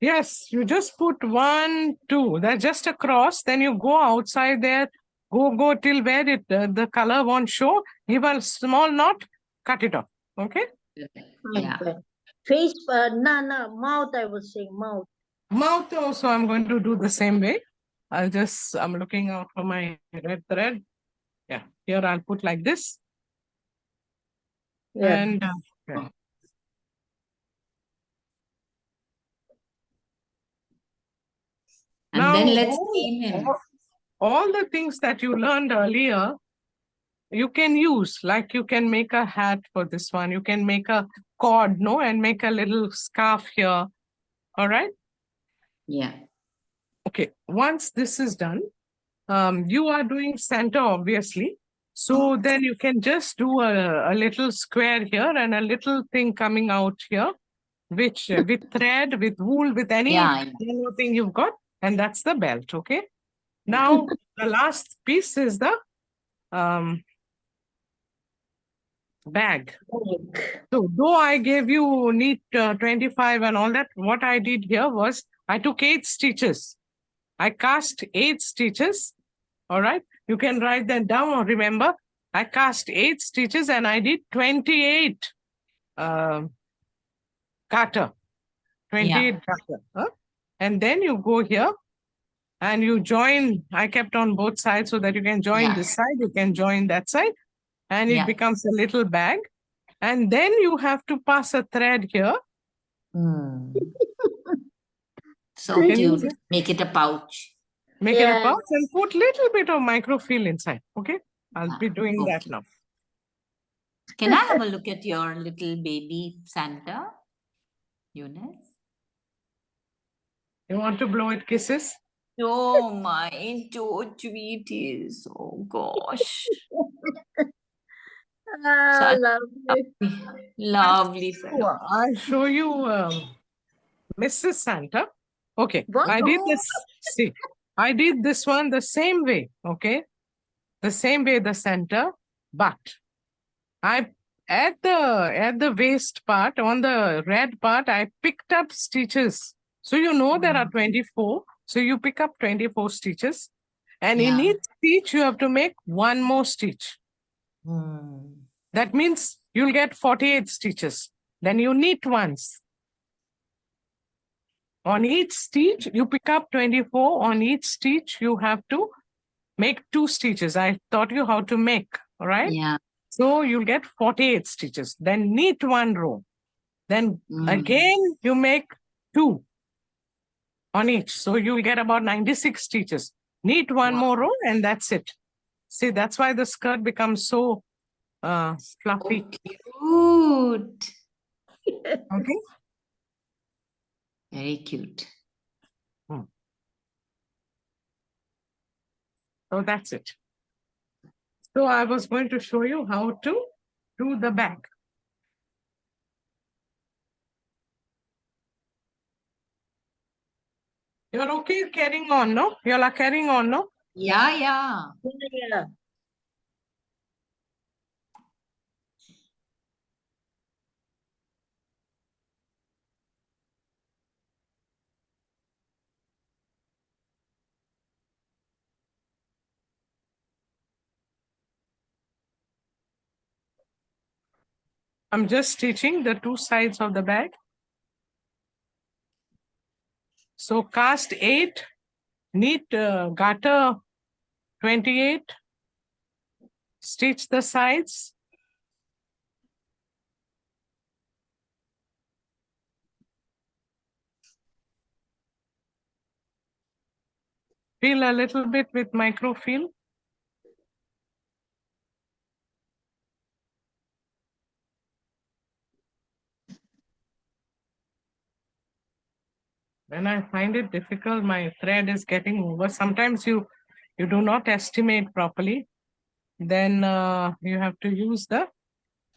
Yes, you just put 1, 2. That's just a cross. Then you go outside there. Go till where the color won't show. Give a small knot. Cut it off. Okay. Yeah. Face part, mouth. I was saying mouth. Mouth also I'm going to do the same way. I'm looking out for my red thread. Yeah, here I'll put like this. Yeah. And yeah. And Now, then let's aim him. all the things that you learned earlier, you can use. Like you can make a hat for this one. You can make a cord, no, and make a little scarf here. All right. Yeah. Okay. Once this is done, you are doing center, obviously. So then you can just do a little square here and a little thing coming out here, which with thread, with wool, with any thing you've got, and that's the belt. Okay. Now the last piece is the bag. So though I gave you neat 25 and all that, what I did here was I took 8 stitches. I cast 8 stitches. All right. You can write that down or remember. I cast 8 stitches and I did 28 garter. 28 garter. Huh? And then you go here and you join. I kept on both sides so that you can join this side, you can join that side, and it becomes a little bag. And then you have to pass a thread here. So cute. Make it a pouch. Make it a pouch and put little bit of microfill inside. Okay. I'll be doing that now. Can I have a look at your little baby Santa, Eunice? You want to blow it kisses? Oh, my two sweeties. Oh, gosh. Lovely fellow. I'll show you Mrs. Santa. Okay. I did this. See, I did this one the same way. Okay. The same way the center, but I at the waist part, on the red part, I picked up stitches. So you know there are 24. So you pick up 24 stitches. And in each stitch, you have to make 1 more stitch. That means you'll get 48 stitches. Then you knit once. On each stitch, you pick up 24. On each stitch, you have to make 2 stitches. I taught you how to make, all right? Yeah. So you'll get 48 stitches. Then knit 1 row. Then again, you make 2 on each. So you'll get about 96 stitches. Knit 1 more row and that's it. See, that's why the skirt becomes so fluffy. Cute. Okay. Very cute. So that's it. So I was going to show you how to do the back. You're okay carrying on, no? You all are carrying on, no? Yeah. I'm just stitching the 2 sides of the bag. So cast 8, knit garter 28, stitch the sides. Fill a little bit with microfill. When I find it difficult, my thread is getting over. Sometimes you do not estimate properly. Then you have to use the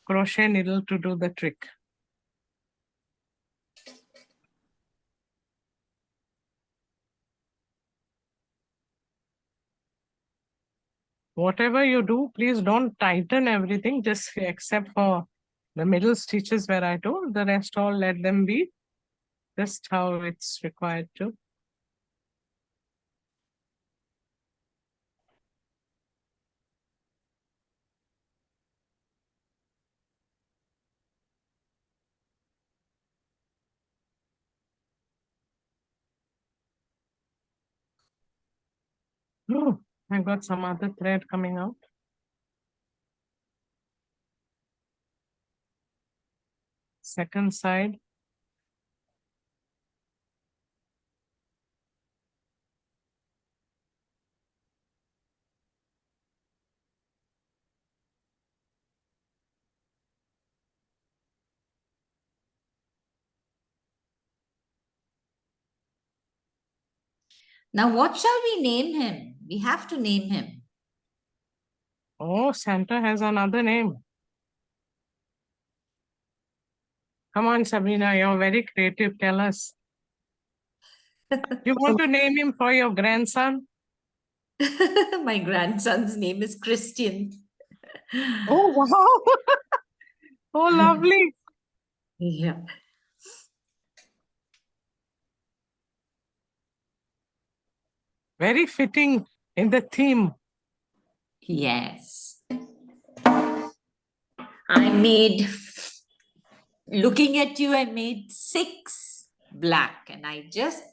crochet needle to do the trick. Whatever you do, please don't tighten everything, just except for the middle stitches where I told, the rest all let them be just how it's required to. Oh, I got some other thread coming out. Second side. Now, what shall we name him? We have to name him. Oh, Santa has another name. Come on, Sabrina, you're very creative. Tell us. You want to name him for your grandson? My grandson's name is Christian. Oh, wow. Oh, lovely. Yeah. Very fitting in the theme. Yes. I made, looking at you, I made 6 black and I just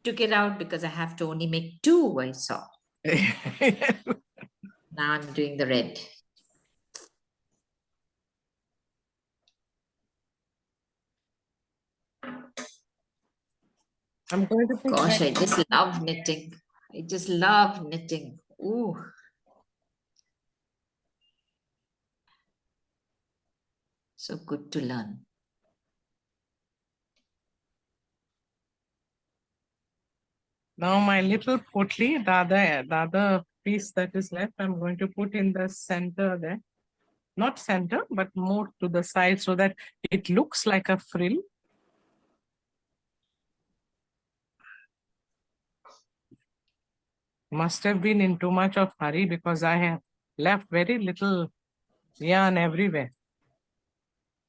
took it out because I have to only make 2, I saw. Now I'm doing the red. I'm going to put Gosh, that- I just love knitting. I just love knitting. Ooh. So good to learn. Now my little potli, the other piece that is left, I'm going to put in the center there. Not center, but more to the side so that it looks like a frill. Must have been in too much of hurry because I have left very little yarn everywhere.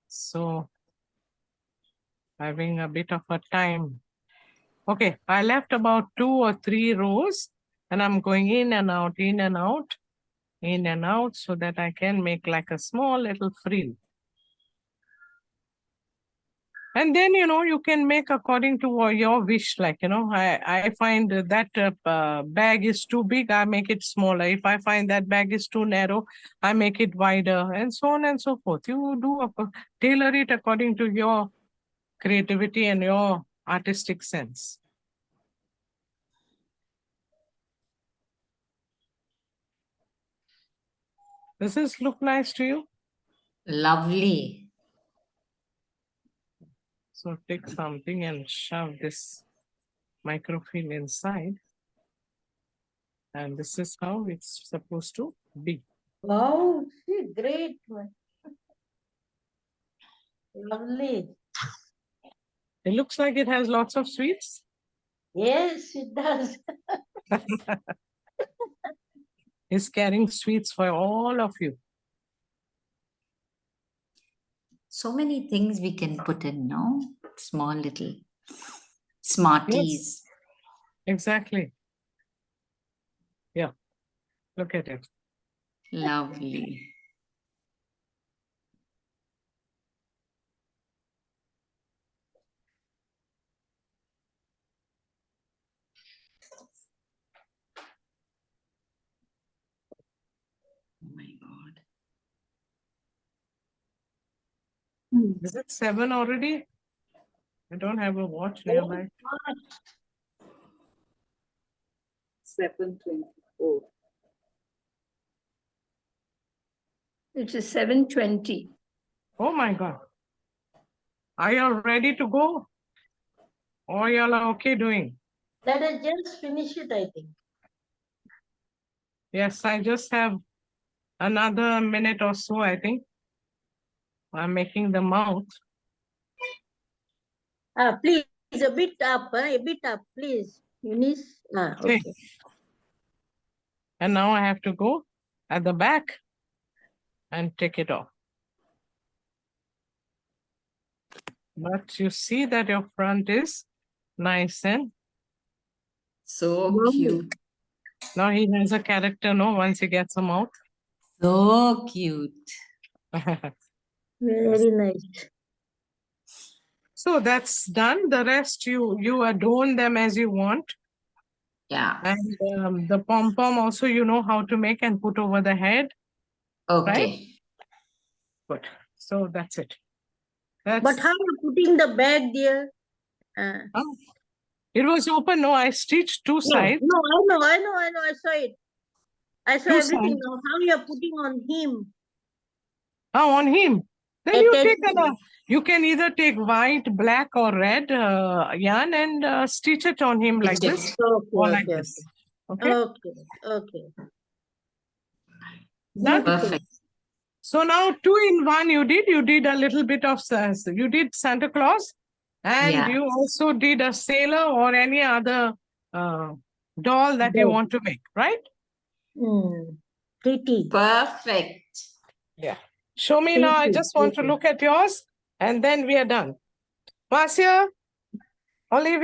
So having a bit of a time. Okay, I left about 2 or 3 rows and I'm going in and out, in and out, in and out so that I can make like a small little frill. And then, you can make according to your wish. Like, I find that bag is too big, I make it smaller. If I find that bag is too narrow, I make it wider and so on and so forth. You do tailor it according to your creativity and your artistic sense. Does this look nice to you? Lovely. So take something and shove this microfill inside. And this is how it's supposed to be. Wow, great. Lovely. It looks like it has lots of sweets. Yes, it does. He's carrying sweets for all of you. So many things we can put in, no? Small little smarties. Exactly. Yeah, look at it. Lovely. Oh my God. Is it 7 already? I don't have a watch nearby. 7:24. It is 7:20. Oh my God. Are you all ready to go? Or y'all are okay doing? Let us just finish it, I think. Yes, I just have another minute or so, I think. I'm making the mouth. Please, a bit up, please. Eunice. Okay. Okay. And now I have to go at the back and take it off. But you see that your front is nice and So Wow. cute. now he has a character, no, once he gets a mouth. So cute. Very nice. So that's done. The rest you adorn them as you want. Yeah. And the pom-pom also you know how to make and put over the head. Okay. Good. So that's it. But That's how you putting the bag there? oh, it was open. No, I stitched two No, sides. I know. I saw it. I saw Two everything. sides. Now, how you are putting on him? Oh, on him. Then you take Attachment. you can either take white, black, or red yarn and stitch it on him like Stitch this it. or like Okay. this. Okay, Okay. done. Beautiful. Perfect. So now 2-in-1 you did. You did a little bit of you did Santa Claus, and Yeah. you also did a sailor or any other doll that you Good. want to make, right? Pretty. Perfect. Yeah. Show me now. I just want to look at yours, and then we are done. Marcia, Olivia.